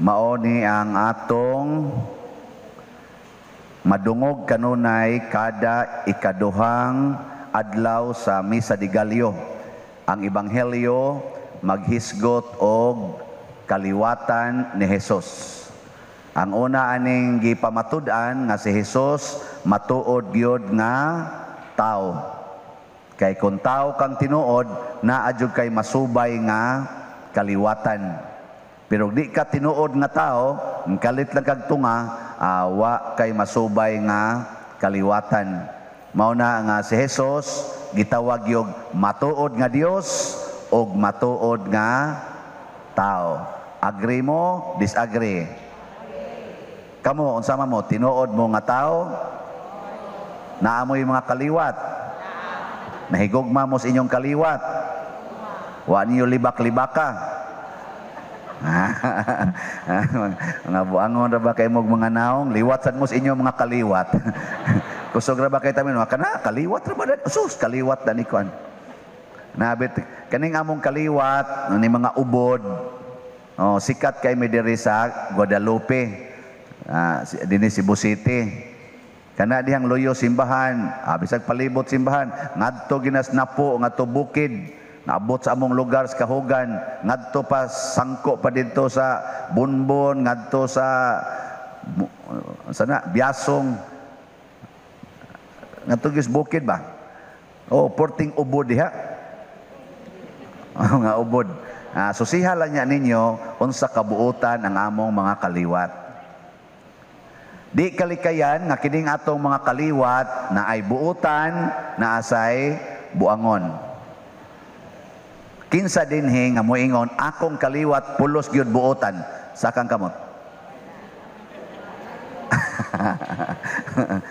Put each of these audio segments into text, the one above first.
Mao ni ang atong madungog kanunay kada ikaduhang adlaw sa Misa de Gallo. Ang ebanghelyo maghisgot og kaliwatan ni Hesus. Ang una aning gipamatud-an nga si Hesus matuod gyud nga tao. Kay kung tao kang tinuod, naa jud kay masubay nga kaliwatan. Pero di ka tinuod nga tao, kalit lang kag tunga, wa kay masubay nga kaliwatan. Mao na nga si Hesus gitawag yung matuod nga Dios o matuod nga tao. Agree mo? Disagree? Kamo, unsama mo, tinuod mo nga tao? Naamoy mga kaliwat? Nahigugma mo sa inyong kaliwat? Wa niyo libak-libaka? Mga buangon ra ba kay mog mga naong? Liwatsan mo sa inyong mga kaliwat. Kusog ra ba kay tamin? Kana, kaliwat ra ba? Sus, kaliwat na ni Kwan. Nabit, kaning among kaliwat, ni mga ubod, sikat kay mediri sa Guadalupe, din si Cebu City. Kana dihang loyo simbahan, bisag palibot simbahan, ngadto ginasnapo, ngadto bukid, naabot sa among lugar sa Kahugan, ngadto pa sangko pa dito sa Bunbon, ngadto sa Biasong, ngadto gis bukid ba? Porting ubod diha. Nga ubod. Susiha lang niya ninyo unsa kabuutan ang among mga kaliwat. Di kalikayan nga kining atong mga kaliwat na ay buutan na asay buangon. Kinsa dinhi nga moingon akong kaliwat pulos gyud buutan, sakang kamot.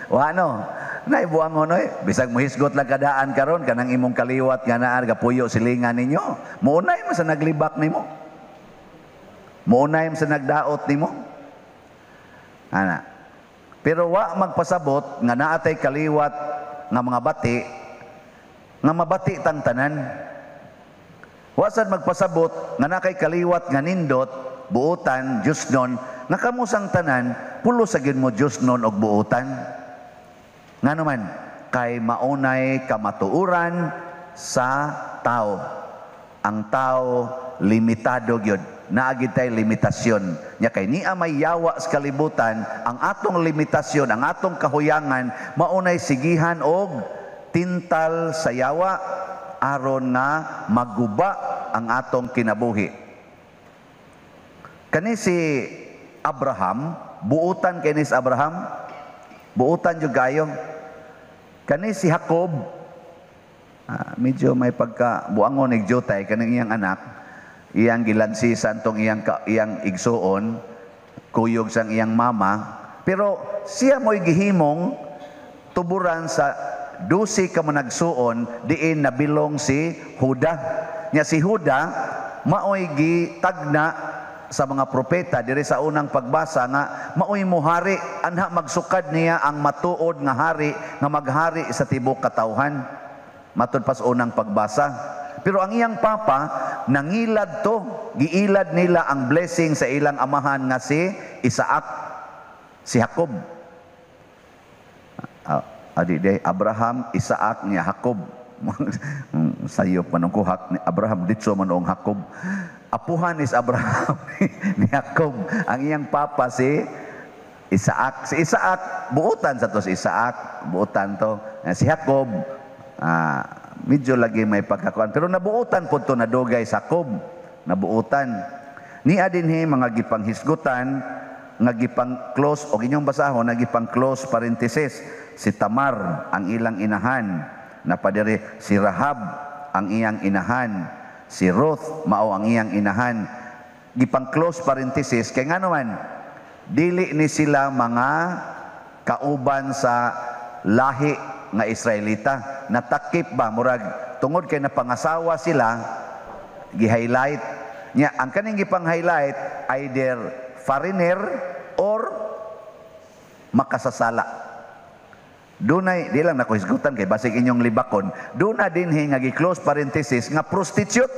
Wano? Nay buangon oy, bisag mohisgot lang kadaan karon kanang imong kaliwat nga naa gapuyo silingan ninyo. Muunay man sa naglibak nimo. Muunay man sa nagdaot nimo. Ana. Pero wa magpasabot nga naatay kaliwat nga mga bati nga mabati tang tanan. Wa sad magpasabot nga na kay kaliwat nga nindot buutan Diosnon nga kamusang tanan pulo sa gyud mo Diosnon og buutan. Nga naman, kay maunay kamatuuran sa tao. Ang tao, limitado gyud. Naagi tay limitasyon. Nya kay niya may yawa sa kalibutan, ang atong limitasyon, ang atong kahuyangan, maunay sigihan og tintal sa yawa, aron nga maguba ang atong kinabuhi. Kani si Abraham, buutan kay ni Abraham, buutan jud kayo. Kani si Jacob, medyo may pagka buangon ni Jotay kaning iyang anak, iyang gilansisan tong iyang igsuon, kuyog sang iyang mama, pero siya mo'y gihimong tuburan sa 12 ka managsuon diin nabilong si Huda. Nya si Huda maoy gitagna sa mga propeta diri sa unang pagbasa nga maoy mohari anha magsukad niya ang matuod nga hari nga maghari sa tibok katawhan matud pas unang pagbasa. Pero ang iyang papa nangilad to, giilad nila ang blessing sa ilang amahan nga si Isaac, si Jacob. Abraham, Isaac niya Jacob. Sayo panungkuhak ni Abraham ditso manong Jacob. Apuhan is Abraham ni Jacob. Ang iyang papa si Isaac. Si Isaac, buutan sa to si Isaac. Buutan to. Si Jacob, medyo lagi may pagkakuan. Pero nabuutan po to nadugay sa Jacob. Nabuutan. Ni adinhi mga gipanghisgutan, nga gipang close, o inyong basahon, nga gipang close parenthesis. Si Tamar, ang ilang inahan. Napadiri si Rahab, ang iyang inahan. Si Ruth, mao ang iyang inahan. Gipang close parenthesis, kaya nga naman, dili ni sila mga kauban sa lahi nga Israelita. Natakip ba, murag, tungod kay napangasawa sila, gi-highlight. Nya, ang kaning gipang-highlight, either foreigner or makasasala. Dunay, di lang nako hisgutan kay basig inyong libakon. Duna dinhi nga gi-close parenthesis nga prostitute.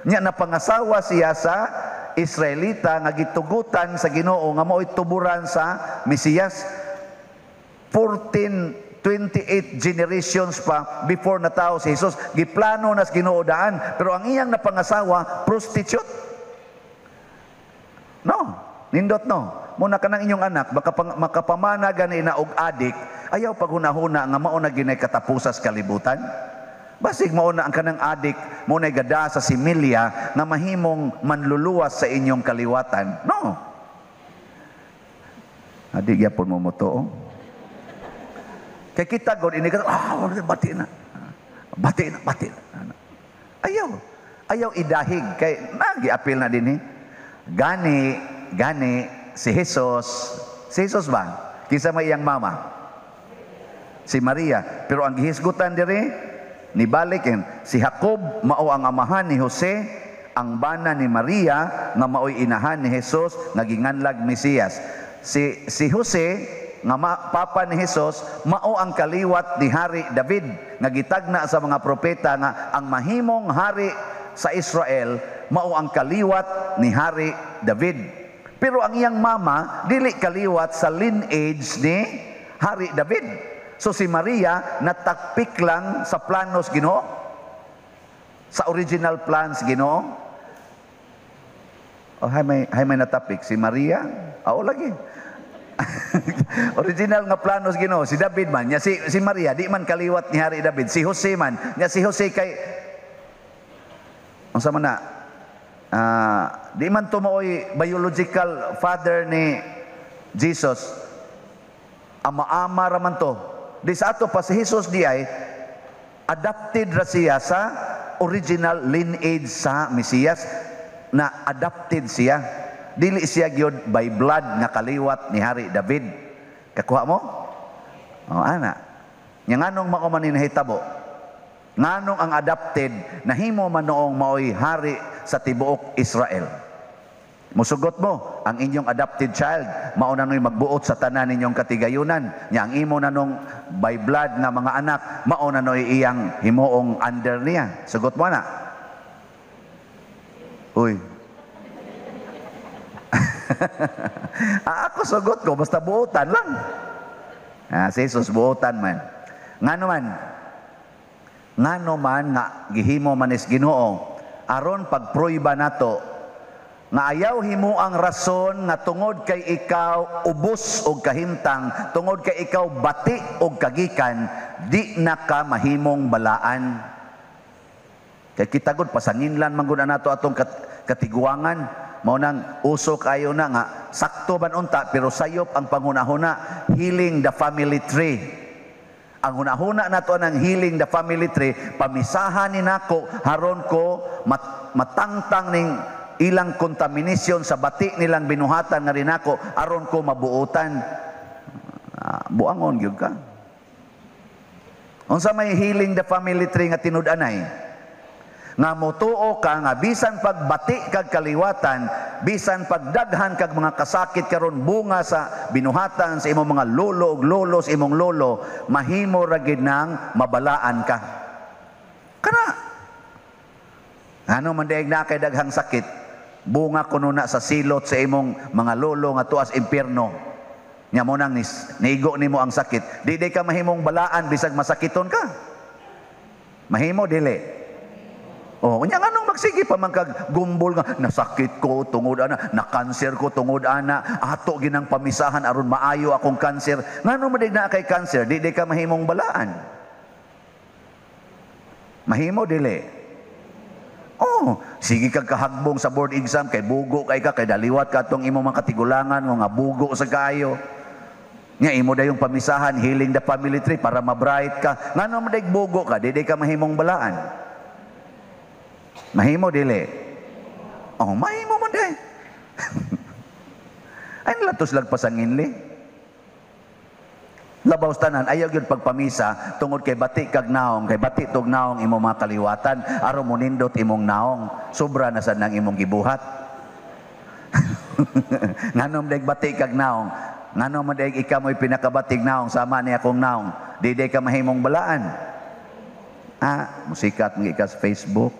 Nya napangasawa siya sa Israelita nga gitugutan sa Ginoo nga mao'y tuburan sa Mesiyas. 28 generations pa before na tao si Jesus, giplano na sa Ginoo daan, pero ang iyang napangasawa prostitute. No, nindot no. Muna ka ng inyong anak, makapamana gani na og adik, ayaw paghunahuna nga mao na ginay katapusas kalibutan. Basig mao na ang kanang adik, mao na gada sa similya nga mahimong manluluwas sa inyong kaliwatan. No. Adik yapon mo moto. Kay kita god ini ka, bati na. Ayaw idahig kay nagi-apil na dinhi. Gani si Jesus ba? Kinsa may iyang mama? Si Maria. Pero ang gihisgutan diri nibalik si Jacob mao ang amahan ni Jose, ang bana ni Maria nga maoy inahan ni Jesus nga ginganlag Mesiyas. Si Jose nga papa ni Jesus mao ang kaliwat ni Hari David nga gitagna sa mga propeta nga ang mahimong hari sa Israel mao ang kaliwat ni Hari David. Pero ang iyang mama dili kaliwat sa lineage ni Hari David. So si Maria natakpik lang sa planos Ginoo, sa original plans Ginoo. Hay may natapik si Maria. Lagi. Original nga planos Ginoo si David man nya si Maria di man kaliwat ni Hari David. Si Jose man nya si Jose kay unsa man na di man tumoy biological father ni Jesus. Ama-ama raman to. Di sa ato pa si Jesus di ay adopted ra siya sa original lineage sa Mesiyas, na adopted siya. Dili siya gyud by blood nga kaliwat ni Hari David. Kakuha mo? Ana. Nya nganong mao man ni nahitabo? Nganong ang adopted nahimo man noong maoy hari sa tibuok Israel? Musugot mo, ang inyong adopted child mao na noy magbuot sa tanan ninyong katigayunan. Nya ang imo nanong by blood nga mga anak mao na noy iyang himuong under niya. Sugot mo na. Uy. Ako sugot ko basta buotan lang. Si Jesus buotan man. Ngano man nga gihimo manis Ginoo aron pagpruiba nato nga ayaw himo ang rason nga tungod kay ikaw ubos og kahimtang, tungod kay ikaw bati og kagikan, di na ka mahimong balaan. Kay kita gud pasanginlan man gud nato atong katiguangan, mao nang uso kayo na nga sakto ban unta pero sayop ang panghunahuna, healing the family tree. Ang hunahuna nato ng healing the family tree, pamisahan ni nako haron ko matangtang ning ilang contamination sa bati nilang binuhatan nga rin ako aron ko mabuutan. Buangon gyud ka. Unsa may healing the family tree nga tinud-anay? Nga motuo ka nga bisan pagbati kag kaliwatan, bisan pagdaghan kag mga kasakit karon bunga sa binuhatan sa imong mga lolo ug lolo sa imong lolo, mahimo ra gid nang mabalaan ka. Kana ano man daig na kay daghang sakit, bunga kuno na sa silot sa imong mga lolo nga tuas impierno. Nya mo nang niigo nimo ang sakit, di ka mahimong balaan bisag masakiton ka. Mahimo dili. Nya nganong magsige pa man kag gumbol nga nasakit ko tungod ana, na cancer ko tungod ana, ato ginang pamisahan aron maayo akong cancer. Ngano man na kay cancer, di ka mahimong balaan. Mahimo dili. Sige kag kahagbong sa board exam kay bugo kay ka, kay daliwat ka atong imong mga katigulangan nga bugo sa kayo. Nya imo dayong pamisahan, healing the family tree para ma-bright ka. Ngano man bugo ka, di ka mahimong balaan. Mahimo dili. Mahimo man day. Ay latos lang pasanginli. Labaw tanan ayaw gyud pagpamisa tungod kay bati kag naong, kay bati tog naong imong mga kaliwatan aron mo nindot imong naong. Sobra na sad nang imong gibuhat. Nganom daig bati kag naong. Nganom man daig ikaw mo'y pinakabatig naong sama ni akong naong. Di ka mahimong balaan. Musikat ng ikas Facebook.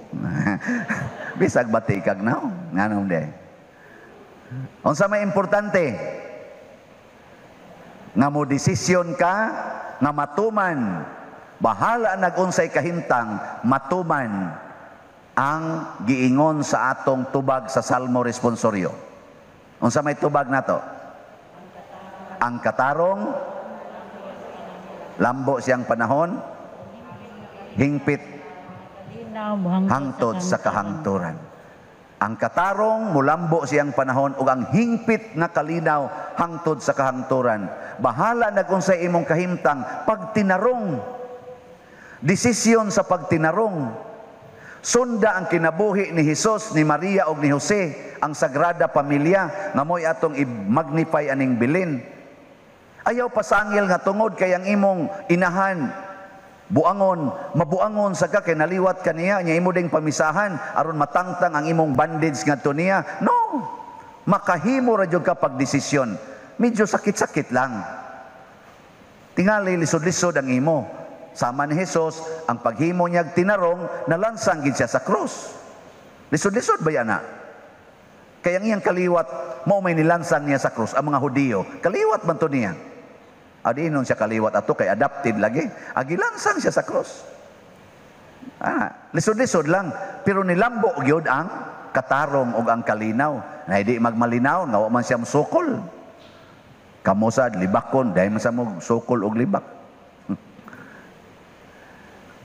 Bisag bati kag naong. Nganom day. Unsa may importante? Nga mo desisyon ka nga matuman, bahala nag-unsay kahimtang, matuman ang giingon sa atong tubag sa Salmo Responsorio. Unsa may tubag nato? Ang katarong, lambo siyang panahon, hingpit hangtod sa kahangturan. Ang katarong mulambo siyang panahon ug ang hingpit nga kalinaw hangtod sa kahangturan. Bahala nag-unsay imong kahimtang pagtinarong. Desisyon sa pagtinarong. Sunda ang kinabuhi ni Hesus, ni Maria ug ni Jose, ang Sagrada Pamilya nga moy atong i-magnify aning bilin. Ayaw pasangil nga tungod kay ang imong inahan buangon, mabuangon sa ka kay naliwat ka niya, niya imo ding pamisahan aron matangtang ang imong bandage ngadto niya. No. Makahimo ra jud ka pagdesisyon. Medyo sakit-sakit lang. Tingali lisod-lisod ang imo. Sama ni Hesus, ang paghimo niya tinarong, nalansang gid siya sa krus. Lisod-lisod ba yan na? Kaya ang iyang kaliwat, mao may nilansang niya sa krus, ang mga Hudiyo. Kaliwat man to niya. Adi nun siya kaliwat ato kay adapted lagi. Agilansang siya sa cross. Lisod-lisod lang. Pero nilambo gyud ang katarong ug ang kalinaw. Na hindi magmalinaw, nga wa man siya musukol. Kamusad, libakon, dahil man sa mo sukol ug libak.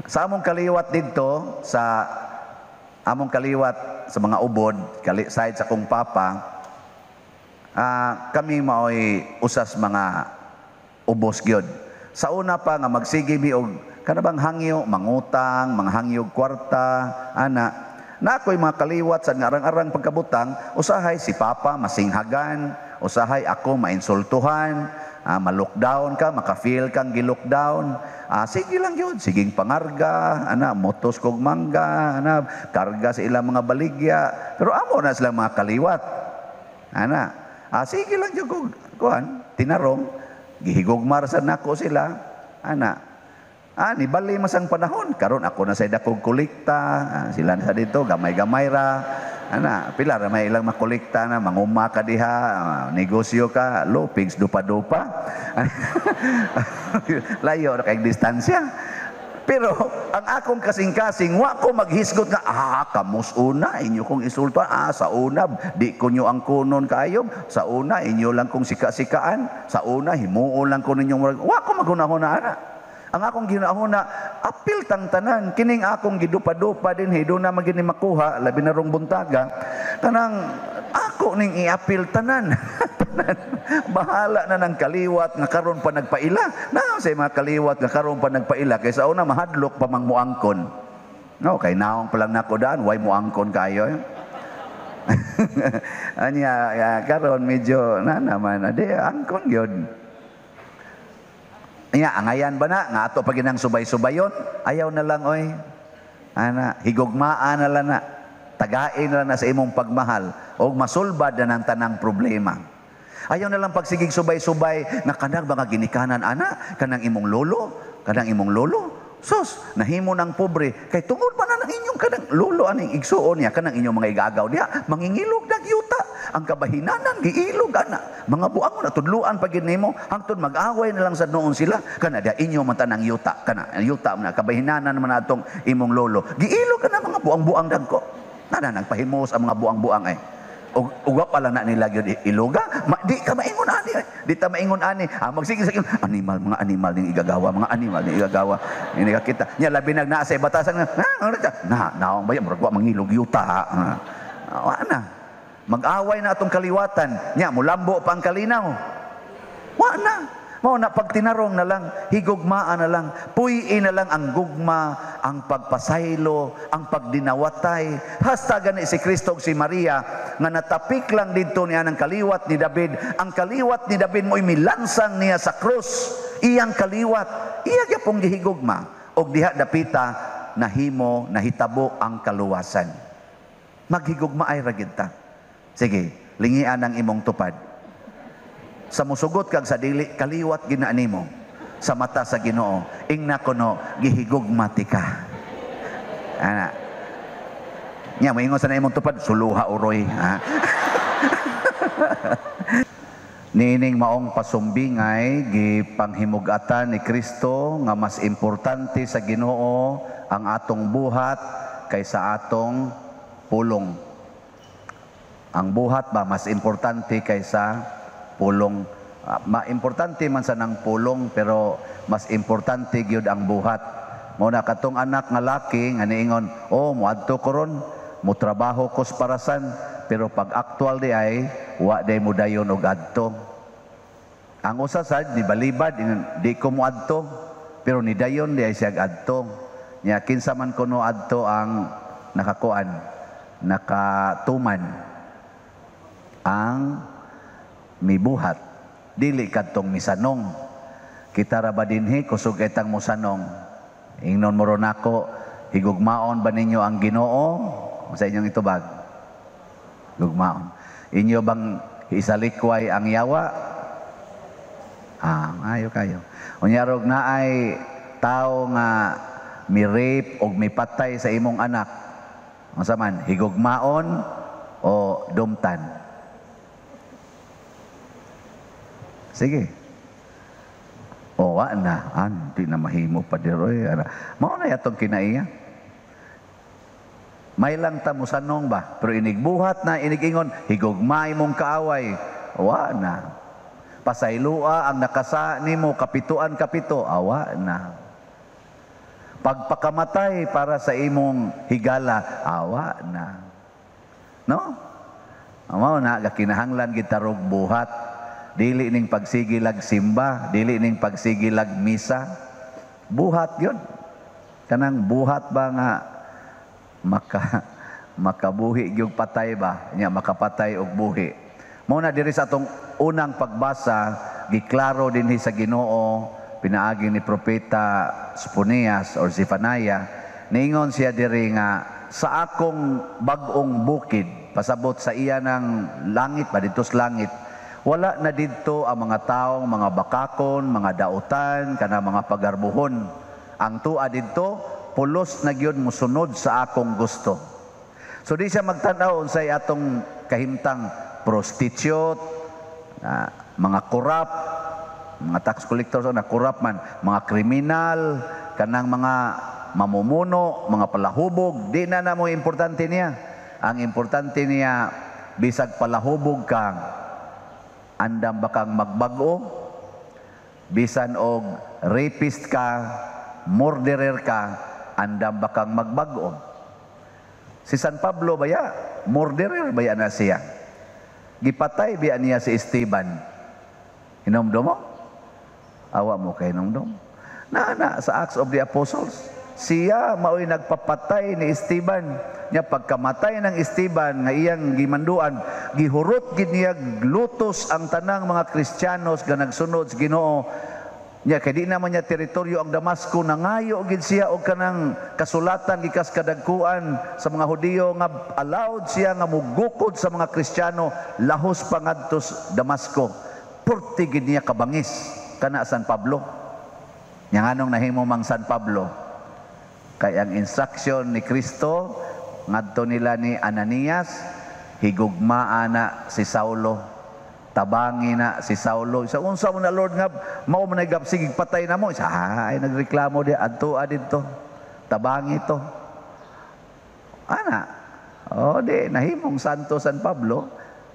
Sa among kaliwat dito, sa among kaliwat sa mga ubod, side sa kong papa, kami maoy usas mga ubos gyud. Sa una pa nga magsige mi og kanabang hangyo, mangutang, manghangyo kwarta, ana. Na ako'y mga kaliwat sa ngarang-arang pagkabutang, usahay si Papa masinghagan, usahay ako mainsultuhan, ma-lockdown ka, maka-feel kang gi-lockdown. Sige lang yun, siging pangarga, ana, motos kog mangga, ana, karga sa ilang mga baligya. Pero amo na silang mga kaliwat. Ana, sige lang yun kog, kuhan, tinarong, gihigugmar sa nako sila, ana. Nibali masang panahon, karon ako na sa dakog kolekta, sila na sa dito, gamay-gamay ra. Ana, pila ra may ilang makolekta na, manguma ka diha, negosyo ka, lopigs, dupa-dupa. Layo na kayong distansya. Pero ang akong kasing-kasing, wa ko maghisgot nga, kamus una, inyo kong isulto, sa una, di ko nyo ang kunon kaayom, sa una, inyo lang kong sika-sikaan, sa una, himuon lang ko ninyong, wa ko magunahuna na. Ang akong ginahuna, apil tangtanan, kining akong gidupa-dupa din, doon na magini makuha, labi na rong buntaga, tanang, ako ning iapil tanan. Bahala na ng kaliwat nga karon pa nagpaila. Na sa mga kaliwat nga karon pa nagpaila kaysa una mahadlok pa mang muangkon. No, kay naong pa lang nako daan, why muangkon kayo? Anya karon medyo na naman ade angkon gyud. Angayan ba na nga ato pa ginang subay-subayon? Ayaw na lang oy. Ana, higugmaan na lang na. Tagain na lang na sa imong pagmahal o masulbad na ng tanang problema. Ayaw na lang pagsigig subay-subay na kanang mga ginikanan ana, kanang imong lolo, sos, nahimo ng pobre, kay tungod pa na ng inyong kanang lolo, aning igsuon niya, kanang inyong mga igagaw niya, mangingilog na yuta, ang kabahinanan, giilog, ana, mga buang na tudluan pag ginimo, hangtod mag-away na lang sa noon sila, kana dia inyo man tanang yuta, kana, yuta na, kabahinanan naman atong imong lolo, giilog ka na mga buang-buang dagko, na nagpahimos ang mga buang-buang uga pa lang na nila yun iluga, di ka maingon ani, di ta maingon ani, magsige sa mga animal ning igagawa, ini ka kita, nya labi nagna sa batasan naong ba yan, murag mangilog yuta, na, mag-away na atong kaliwatan, nya mulambo pa ang kalinaw, na, mao na pagtinarong na lang, higugmaan na lang, puyin na lang ang gugma, ang pagpasaylo, ang pagdinawatay. Hasta gani si Kristo ug si Maria nga natapik lang dito niya ng kaliwat ni David. Ang kaliwat ni David mo'y milansang niya sa krus. Iyang kaliwat, iya gyapong gihigugma og diha dapita nahimo nahitabo ang kaluwasan. Maghigugma ay ra gid ta. Sige, lingian ang imong tupad. Sa musugot kag sa dili kaliwat ginaanimo sa mata sa Ginoo ingna kuno gihigugmati ka ana nya moingon sa imong tupad suluha uroy Niining maong pasumbingay gipanghimugatan ni Kristo nga mas importante sa Ginoo ang atong buhat kaysa atong pulong. Ang buhat ba mas importante kaysa pulong? Importante man sa nang pulong pero mas importante gyud ang buhat. Mao na katong anak nga laki nga niingon, "Oh, moadto ko ron, mo trabaho ko sa parasan." Pero pag actual di ay, wa day mo dayon og adto. Ang usa sad ni balibad, di ko mo adto, pero ni dayon di ay siya adto. Nya kinsa man kuno adto ang nakakuan, nakatuman ang mibuhat, dili kadtong misanong. Kita ra ba dinhi kusog itang musanong. Ingnon mo ron ako, higugmaon ba ninyo ang Ginoo sa inyong itubag? Gugmaon. Inyo bang isalikway ang yawa? Ayo kayo. Unyarog na ay tao nga mi-rape o mipatay sa imong anak. Unsa man, higugmaon o dumtan? Sige. O wa na, di na mahimo pa diroy. Mao na yatong kinaiya. May lang ta musanong ba? Pero inigbuhat na, inigingon, higugmay mong kaaway. Wa na. Pasaylua ang nakasa nimo kapituan-kapito. Awa na. Pagpakamatay para sa imong higala. Awa na. No? Amaw na, kinahanglan gitarog buhat. Dili ning pagsigilag simba. Dili ning pagsigilag misa. Buhat yun. Kanang buhat ba nga makabuhi gyud patay ba nya makapatay og buhi. Mao na diri sa atong unang pagbasa giklaro dinhi sa Ginoo pinaagi ni propeta Soponias or Zephaniah, niingon siya diri nga sa akong bag-ong bukid pasabot sa iya ng langit ba dito sa langit, wala na didto ang mga taong mga bakakon, mga dautan kana mga pagarbuhon. Ang tua didto pulos na gyud musunod sa akong gusto. So di siya magtanaw unsay atong kahimtang prostitute, mga korap, mga tax collectors na korap man, mga kriminal, kanang mga mamumuno, mga palahubog, di na mo importante niya. Ang importante niya bisag palahubog kang andam ba kang magbago, bisan og rapist ka, murderer ka, andam ba kang magbago. Si San Pablo baya, murderer baya na siya. Gipatay biya niya si Esteban. Hinomdom mo? Awa mo kay hinomdom. Na sa Acts of the Apostles, siya mao'y nagpapatay ni Esteban. Nya pagkamatay ng Esteban nga iyang gimanduan, gihurot gid niya lutos ang tanang mga Kristiyanos nga nagsunod sa Ginoo. Nya kay di naman niya teritoryo ang Damasco, nangayo gid siya og kanang kasulatan gikas kadagkuan sa mga Hudiyo nga allowed siya nga mugukod sa mga Kristiyano lahos pangadto sa Damasco. Purti gid niya kabangis kana San Pablo. Nya nganong nahimo mang San Pablo? Kay ang instruction ni Kristo ngadto nila ni Ananias, higugmaan na si Saulo. Tabangi na si Saulo. Sa unsa mo na Lord nga mao man nagapsig patay na mo. Ay nagreklamo di adto adto. Tabangi to. Ana. Di nahimong Santo San Pablo.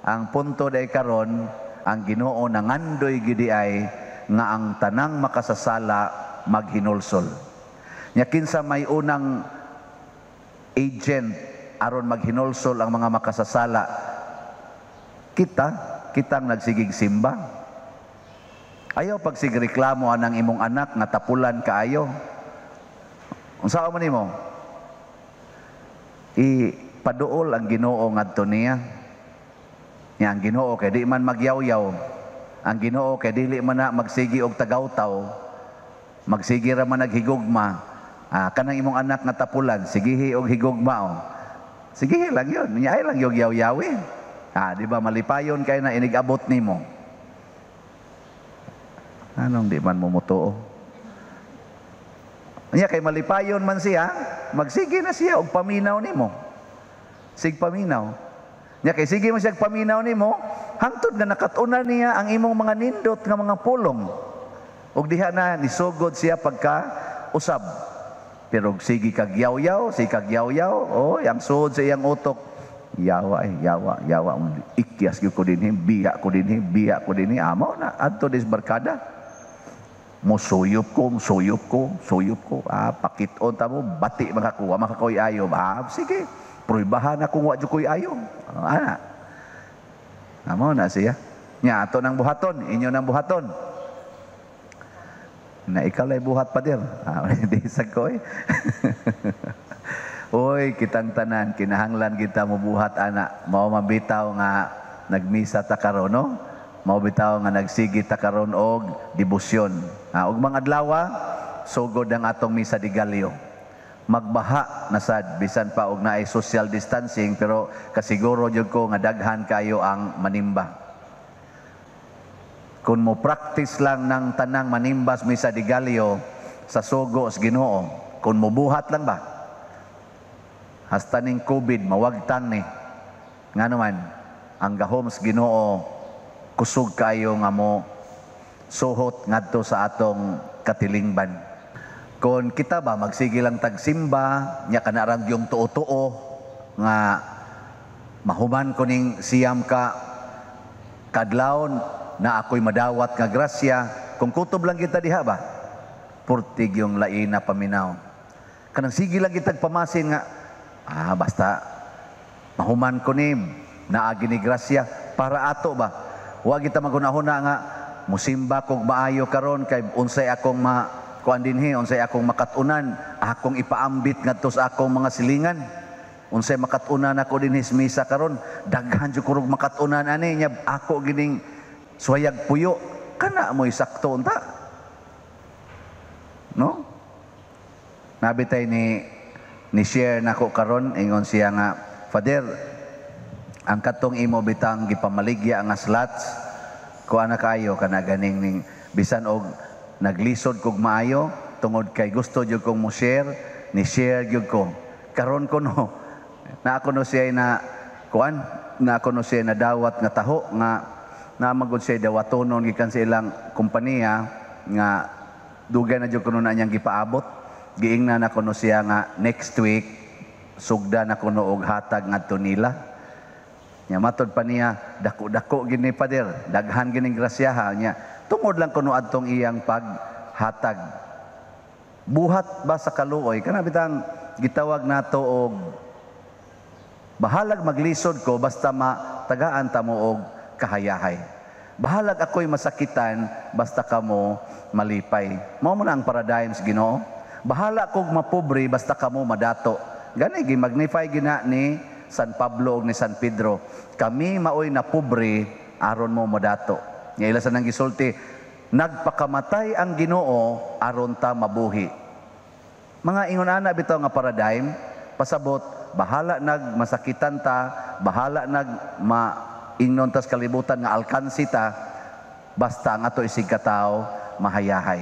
Ang punto day karon ang Ginoo nangandoy gidi ay nga ang tanang makasasala maghinulsol. Nya kinsa may unang agent aron maghinulsol ang mga makasasala? Kitang nagsigig simba. Ayaw pagsigreklamo anang imong anak nga tapulan kaayo. Unsa man nimo? Ipaduol ang Ginoo ngadto niya. Nya ang Ginoo kay di man magyaw-yaw. Ang Ginoo kay dili man na magsigi og tagaw-taw. Magsigi ra man naghigugma. Kanang imong anak nga tapulan, sigihi og higugma. Sigihi lang yun. Nya ay lang yung yaw-yawi. Di ba malipayon kay na inigabot nimo? Anong di man mumutuo? Nya kay malipayon man siya, magsige na siya og paminaw nimo. Sig paminaw. Nya kay sige mo siya paminaw nimo, hangtod nga nakatuna niya ang imong mga nindot nga mga pulong. Ug diha na nisugod siya pagka usab. Pero sige kag yaw-yaw, ang suod sa iyang utok, yawa, ikyas gyud ko dinhi, biya ko dinhi, amaw na adto dis barkada. Suyop ko, pakiton ta mo, bati makakuy ayo, sige, pruibahan akong wa jud koy ayo. Amaw na siya. Nya ato nang buhaton, inyo nang buhaton. Na ikaw lay buhat pa dir. Hindi ko eh. Oy, kitang tanan, kinahanglan kita mubuhat ana. Mao mabitaw nga nagmisa ta karon, no? Mao bitaw nga nagsigi ta karon og debosyon. Ug mga adlaw, sugod ang atong misa di Galyo. Magbaha na sad bisan pa og naay social distancing, pero kasiguro jud ko nga daghan kayo ang manimba. Kung mo practice lang ng tanang manimbas misa di Galyo sa sugo sa Ginoo, kung mo buhat lang ba, hasta ning COVID mawagtang ni nga naman ang gahom sa Ginoo kusog kayo nga mo suhot ngadto sa atong katilingban. Kung kita ba magsige lang tagsimba nya kanarang yung tuo-tuo nga mahuman ko ning siyam ka kadlawon na ako'y madawat nga grasya, kung kutob lang kita diha ba, purtig yung laina paminaw. Kanang sige lang kitag pamasin nga, basta mahuman ko ni, naagi ni grasya, para ato ba? Huwag kita magunahuna nga, musimba kong maayo karon kay unsay akong kuan dinhi, unsay akong makatunan, akong ipaambit ngadto sa akong mga silingan. Unsay makatunan ako dinhi sa misa karon, daghan jud kurog makatunan ani nya ako gining suwayag puyo, kana mo'y sakto unta. No? Nabitay ni share nako karon, ingon siya nga, Father, ang katong imo bitang gipamaligya nga slots, kuha na kayo, kana ganing ning, bisan og naglisod kog maayo, tungod kay gusto jud kong mo share, ni share jud ko. Karon ko no, na ako no siya na, kuan, na ako no siya na dawat nga taho, nga na magod siya dawatonon gikan sa ilang kompanya nga dugay na jud kuno na niyang gipaabot. Giingnan na kuno siya nga next week sugda na kuno og hatag ngadto nila. Nya matod pa niya dako-dako gini Pader, daghan gining grasyaha niya. Tungod lang kuno adtong iyang paghatag. Buhat ba sa kaluoy kana bitang gitawag nato og bahalag maglisod ko basta matagaan ta mo og kahayahay. Bahalag ako'y masakitan basta kamo malipay. Mao mo na ang paradigm sa Ginoo. Bahala kog mapobre basta kamo madato. Gani gi-magnify gina ni San Pablo ug ni San Pedro. Kami maoy na pobre aron mo madato. Nya ila sa nang gisulti, nagpakamatay ang Ginoo aron ta mabuhi. Mga ingon ana bitaw nga paradigm, pasabot bahala nag masakitan ta, bahala nag ingnon tas kalibutan nga alkansi ta, basta nga to isig katao mahayahay.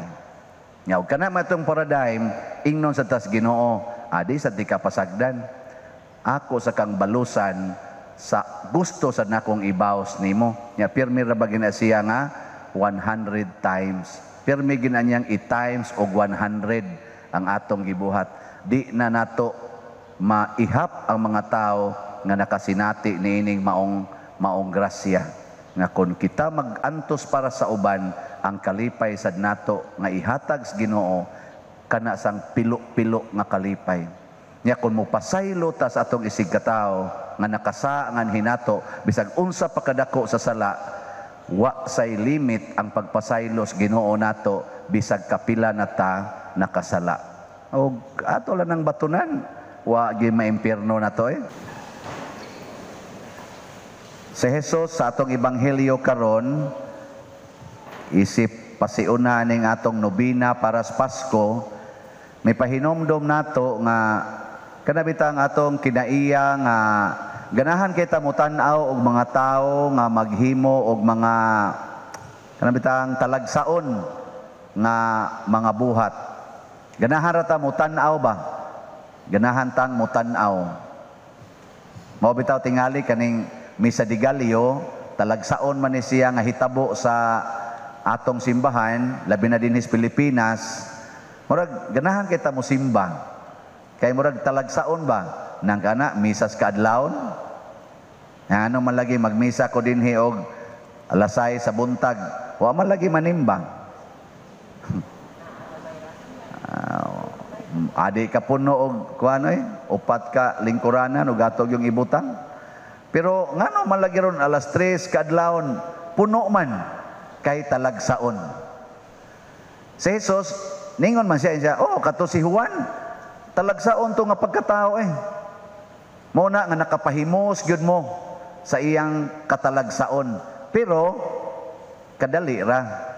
Nya kana matong paradigm ingnon sa tas Ginoo, adi sa di ka pasagdan. Ako sa kang balusan sa gusto sa nakong ibaos nimo. Nya pirmi ra ba gina siya nga 100 times. Pirmi gina niyang i-times og 100 ang atong gibuhat. Di na nato maihap ang mga tao nga nakasinati niining maong grasya nga kung kita magantos para sa uban ang kalipay sad nato nga ihatag sa Ginoo kana sang pilo-pilo nga kalipay. Nya kung mo pasaylo ta sa atong isig katao nga nakasaangan hinato bisag unsa pa kadako sa sala, wa say limit ang pagpasaylo sa Ginoo nato bisag kapila na ta nakasala. O ato lang ng batunan, wa gyud maimpierno nato Si Jesus sa atong ebanghelyo karon, isip pasiuna ning atong nobina para sa Pasko, may pahinomdom nato nga kanabitang atong kinaiya nga ganahan kita mo tan-aw og mga tao nga maghimo og mga kanabitang talagsaon nga mga buhat. Ganahan ra ta mo tan-aw ba? Ganahan tang mo tan-aw. Mao bitaw tingali kaning misa di Galio, talagsaon man ni siya nga hitabo sa atong simbahan, labi na din sa Pilipinas. Murag ganahan kita mo simba. Kay murag talagsaon ba nang kana misas kaadlawon? Ano man lagi magmisa ko dinhi og alas 6 sa buntag, wa man lagi manimbang. Adi ka puno og kuano upat ka lingkuranan ug atog yung ibutang. Pero ngano man lagi ron alas 3 kaadlawon, puno man kay talagsaon. Si Jesus ningon man siya, oh kato si Juan talagsaon to nga pagkatao mao na nga nakapahimos gyud mo sa iyang katalagsaon. Pero kadali ra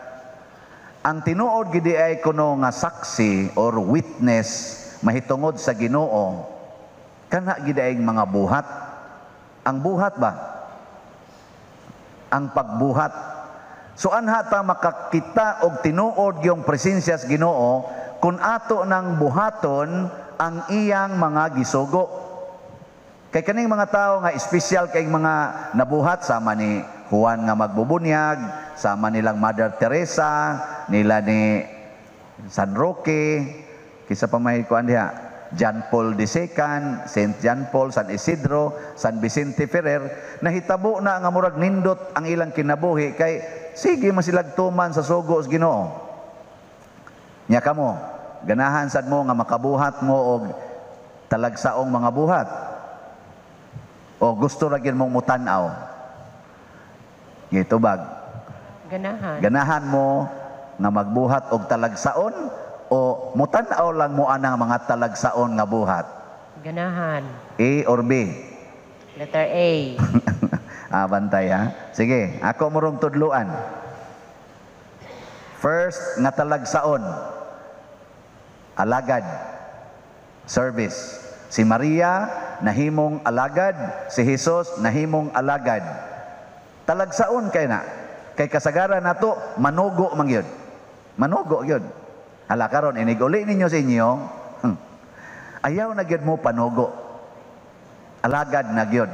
ang tinuod gid ay kuno nga saksi or witness mahitungod sa Ginoo, kana gid ay mga buhat. Ang buhat ba? Ang pagbuhat. So anha ta makakita og tinuod yung presensya sa Ginoo kun ato nang buhaton ang iyang mga gisugo. Kay kaning mga tao nga espesyal kay mga nabuhat sama ni Juan nga magbubunyag, sama nilang Mother Teresa, nila ni San Roque, kisa pa may kuan diha, John Paul II, Saint John Paul, San Isidro, San Vicente Ferrer, nahitabo na nga murag nindot ang ilang kinabuhi kay sige masilagtuman sa sugo sa Ginoo. Nya kamo, ganahan sad mo nga makabuhat mo og talagsaong mga buhat. O gusto ra gyud mong mutan-aw. Gito bag. Ganahan. Ganahan mo nga magbuhat og talagsaon o mutan-aw lang mo anang mga talagsaon nga buhat. Ganahan. A or B? Letter A. Bantay ha. Sige, ako murong tudluan. First nga talagsaon. Alagad. Service. Si Maria nahimong alagad, si Jesus nahimong alagad. Talagsaon kay na. Kay kasagaran nato manugo man gyud. Manugo gyud. Hala karon inig uli ninyo sa inyo. Ayaw na gyud mo panugo. Alagad na gyud.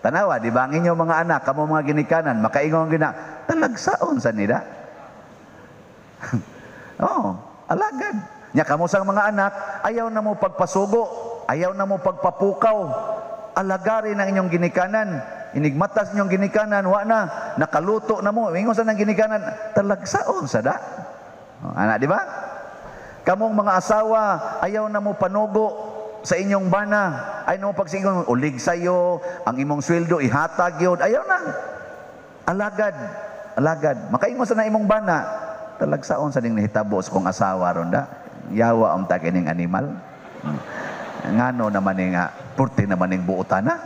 Tanawa, di ba ang inyong mga anak, kamo mga ginikanan, makaingon gina, talagsaon sa nila. Oh, alagad. Nya kamo sang mga anak, ayaw na mo pagpasugo. Ayaw na mo pagpapukaw. Alagari ng inyong ginikanan. Inigmatas inyong ginikanan, wa na, nakaluto na mo. Ingon sa ng ginikanan, talagsaon sa da. Anak, di ba? Kamong mga asawa, ayaw na mo panugo sa inyong bana. Ayaw na mo pagsingon, ulig sayo, ang imong sweldo, ihatag yun. Ayaw na. Alagad. Alagad. Makaingon sa na imong bana, talagsaon sa ning nahitabo sa kong asawa ron da. Yawa ang takining animal. Ngano naman nga, purti naman ng buutan na.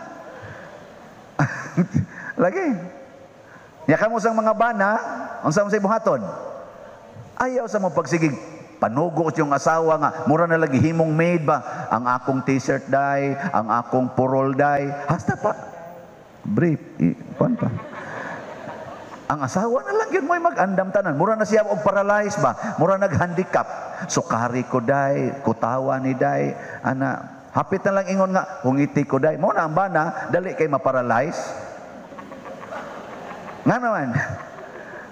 Lagi. Yaka mo sang mga bana, ang sa mga buhaton. Ayaw sa mo pagsigig, panugo yung asawa nga, mura na lagi himong maid ba? Ang akong t-shirt day, ang akong purol day, hasta pa. Brief, kuan pa. Ang asawa na lang yun mo'y mag-andam tanan. Mura na siya og paralyzed ba? Mura nag-handicap. Sukari ko day, kutawa ni day. Ana, hapit na lang ingon nga, hungiti ko day. Mo na ang bana, dali kay ma-paralyze. Nga naman,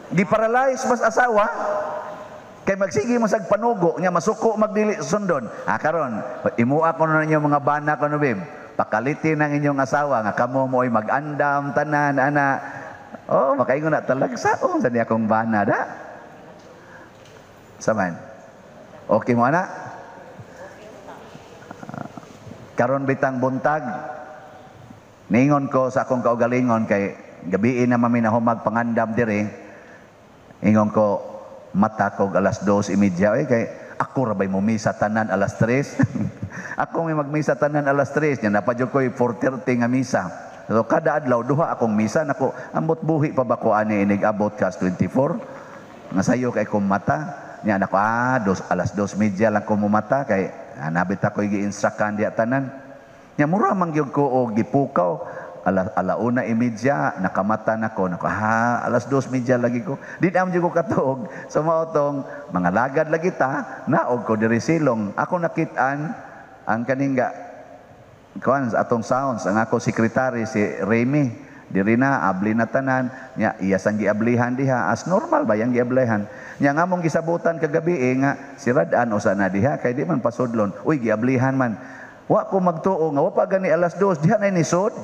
di-paralyze mas asawa, kay magsigi mo sa panugo, nga masuko magdili sundon. Karon, imuha ko na ninyo mga bana ko no, babe. Pakalitin ng inyong asawa, nga kamo mo'y mag-andam tanan, ana. Oh, makaingon na talagsaon sa niya kong bana da. Saman. Okay mo ana? Karon bitang buntag. Ningon ko sa akong kaugalingon kay gabiin na mami na humag pangandam dire. Ingon ko mata ko alas 2:30 kay ako ra bay mo misa tanan alas 3. Ako may magmisa tanan alas 3 nya napadyo ko 4:30 nga misa. So kada adlaw duha akong misa nako ambot buhi pa ba ko ani inig abot kas 24 nga sayo kay kong mata nya nako alas 2:30 lang ko mo mata kay nabit ako gi-instructan diya tanan nya mura man gyud ko og gipukaw alauna 1:30 nakamata nako alas 2:30 lagi ko di am jud ko katuog sa maotong mga lagad lagi ta naog ko diri silong ako nakit-an ang kaninga kuan atong sounds ang ako sekretary si Remy diri na abli na tanan nya iya sang giablihan diha as normal ba yang giablihan nya ngamong gisabutan kagabi nga siradan usa na diha kay di man pasudlon uy giablihan man wa ko magtuo nga wa pa gani alas 2 diha na nisod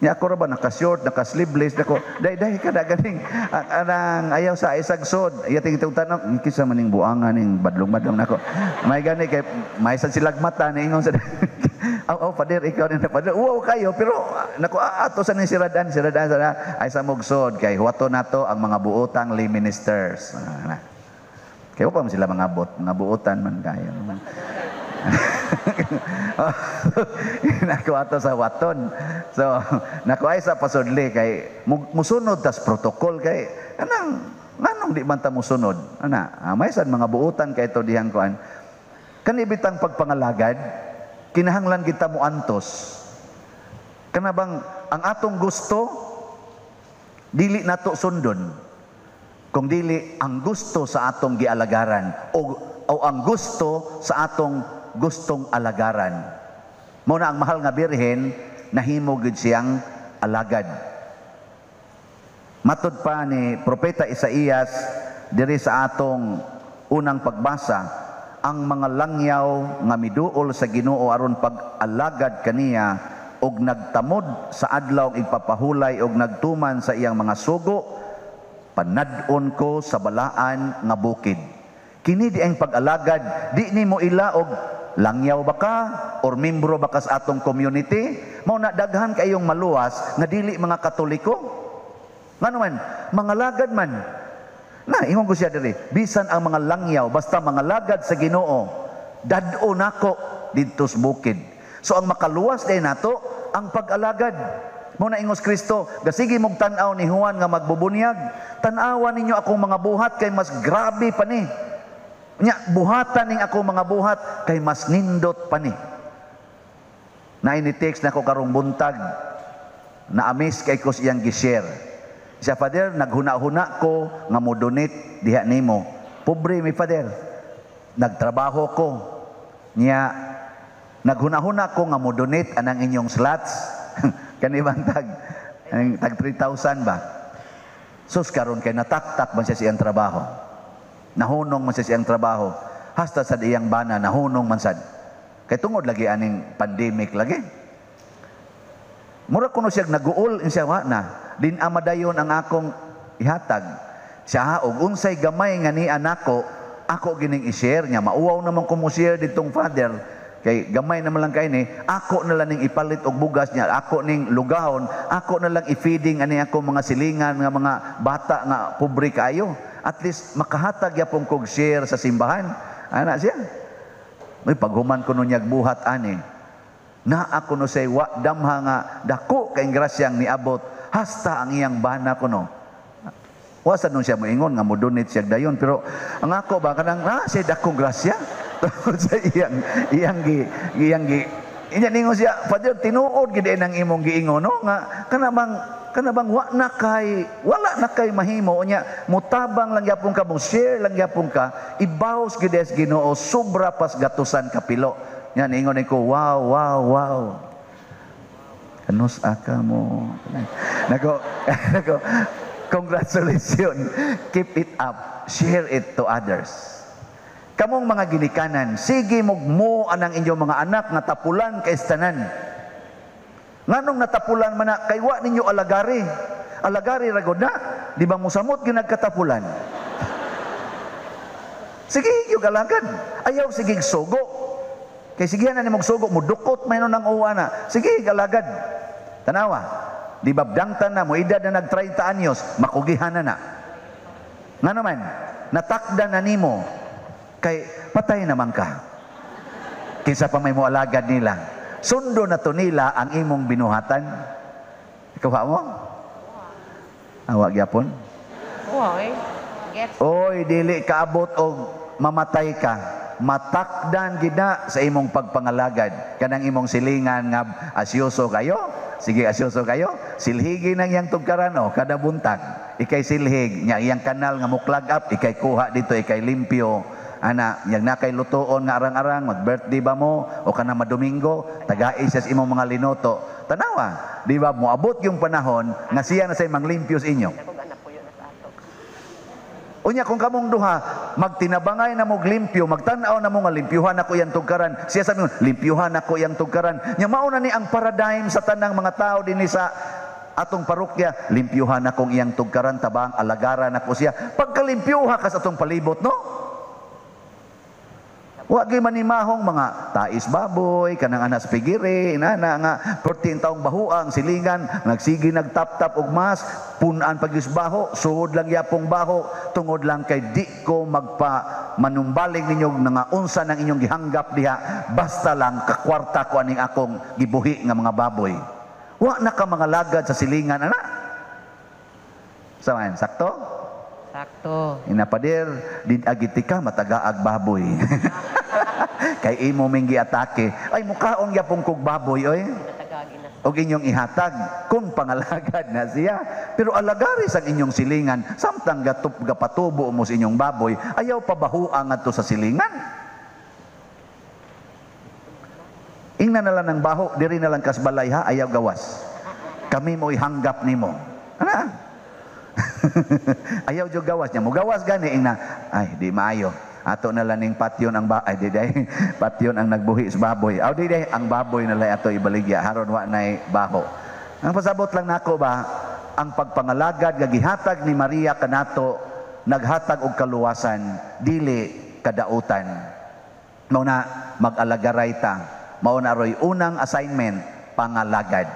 nya ako ra ba naka-short naka-sleeveless nako day kada ganing anang ayaw sa isag sod iya ting tanong kisa maning buangan ning badlong-badlong nako may gani kay may sad silagmata ni ingon sa pader ikaw na pader wow kayo pero nako ato sa ni siradan sana ay sa mugsod kay huwato nato ang mga buotang lay ministers kay wa pa man sila mga buotan man kayo naku ato sa waton so naku ay sa pasudli kay musunod tas protocol kay nganong di man ta musunod may sad mga buotan kay to dihang kuan kanibitang pagpangalagad kinahanglan kita mo antos kana bang ang atong gusto dili nato sundon kung dili ang gusto sa atong gialagaran o ang gusto sa atong gustong alagaran mo na ang mahal nga birhen nahimo gid siyang alagad matud pa ni propeta Isaías diri sa atong unang pagbasa ang mga langyaw nga miduol sa Ginoo aron pag-alagad kaniya og nagtamod sa adlaw igpapahulay og nagtuman sa iyang mga sugo panad-on ko sa balaan nga bukid kini di ang pag-alagad di nimo ila og langyaw ba ka or membro ba ka sa atong community mao na daghan kayong maluwas nga dili mga Katoliko ngano man mga lagad man na ingon ko siya diri bisan ang mga langyaw basta mga lagad sa Ginoo dad-o nako didto sa bukid so ang makaluwas day nato ang pag-alagad mo na ingos Kristo gasigi mog tan-aw ni Juan nga magbubunyag tan-awan ninyo akong mga buhat kay mas grabe pa ni nya buhatan ning ako mga buhat kay mas nindot pa ni na ini-text nako karong buntag na amis kay ko siyang gi-share siya father naghuna-huna ko nga mo donate diha nimo pobre mi father nagtrabaho ko nya naghuna-huna ko nga mo donate anang inyong slots kanibang tag 3,000 ba sus karon kay nataktak man siya siyang trabaho nahunong man siya siyang trabaho hasta sa iyang bana nahunong man sad kay tungod lagi aning pandemic lagi mura kuno siya naguol siya wa na din amadayon ang akong ihatag siya og unsay gamay nga ni anako ako gining i-share niya mauwaw naman ko mo share ditong father kay gamay naman lang kay ni ako na lang ning ipalit og bugas niya ako ning lugahon ako na lang i-feeding ani ako mga silingan nga mga bata nga pobre kayo at least makahatag yapon kog share sa simbahan ana siya may paghuman ko nunyag buhat ani na ako no say wa damha nga dako kay grasyang niabot hasta ang iyang bana kuno wa sad nun siya moingon nga mo donate siya dayon pero ang ako ba kanang say dakong grasya sa iyang gi inya ningon siya father tinuod gid nang imong giingon no nga kanabang wala na kay mahimo nya mutabang lang gyapon ka mong share lang gyapon ka ibaws gid sa Ginoo sobra pas gatusan kapilo nya ningon ko wow kanus aka mo nako congratulations keep it up share it to others kamong mga ginikanan sige mo anang inyong mga anak nga tapulan kay tanan nganong natapulan man na kay wa ninyo alagari ragod na di ba musamot ginagkatapulan sige yung alagad ayaw sige sugo kay sige na nimog sugo mo dukot mayroon ng uwa na sige alagad tanawa di ba bdangtan na mo edad na nag 30 anyos makugihan na nga naman natakda na nimo kay patay naman ka kinsa pa may mo alagad nila sundo na to nila ang imong binuhatan ikaw mo awag yapon oy dili kaabot og mamatay ka matakdan gina sa imong pagpangalagad kanang imong silingan nga asyoso kayo sige asyoso kayo silhigi nang iyang tugkaran kada buntag ikay silhig nya iyang kanal nga muklag up ikay kuha dito ikay limpyo ana yang nakay lutoon nga arang-arang mag-birthday ba mo o kana madomingo tagai sa imong mga linoto tanawa. Di ba, moabot yung panahon nga siya na say manglimpyo sa inyo. Unya kung kamong duha magtinabangay na mo limpyo, magtan-aw na mo nga limpyuhan ako iyang tugkaran. Siya sabi mo, limpyuhan ako iyang tugkaran. Nya mao na ni ang paradigm sa tanang mga tao dinhi sa atong parokya, limpyuhan akong iyang tugkaran tabang alagaran ako siya. Pagkalimpyuha ka sa atong palibot, no? Wa gyud manimahong mga tais baboy, kanang anas pigiri, inana nga 14 taong bahuang silingan, nagsigi nagtap-tap og mas, punan pagyus baho, suod lang yapong baho, tungod lang kay di ko magpa manumbaling ninyo nga unsa nang inyong gihanggap diha, basta lang kakwarta ko aning akong gibuhi nga mga baboy. Wa na ka mga lagad sa silingan, ana? Saan? Sakto? Sakto. Inapadir, din agitika matagaag baboy. Kay imo minggi atake, ay mukhaon yapong kog baboy oy. Og inyong ihatag kung pangalagad na siya. Pero alagaris ang inyong silingan, samtang gapatubo mo sa inyong baboy, ayaw pabahuang ato sa silingan. Ingna na lang ng baho, diri na lang kasbalay ha, ayaw gawas. Kami mo ihanggap nimo. Ana? Ayaw jud gawas niya. Mo gawas gani ingna. Ay, di maayo. Ato na lang ning patyon ang ay di patyon ang nagbuhi sa baboy. Aw di ang baboy na lay ato ibaligya haron wa nay baho. Ang pasabot lang nako ba, ang pagpangalagad nga gihatag ni Maria kanato naghatag og kaluwasan dili kadautan. Mao na mag-alagaray ta. Mao na roy unang assignment, pangalagad.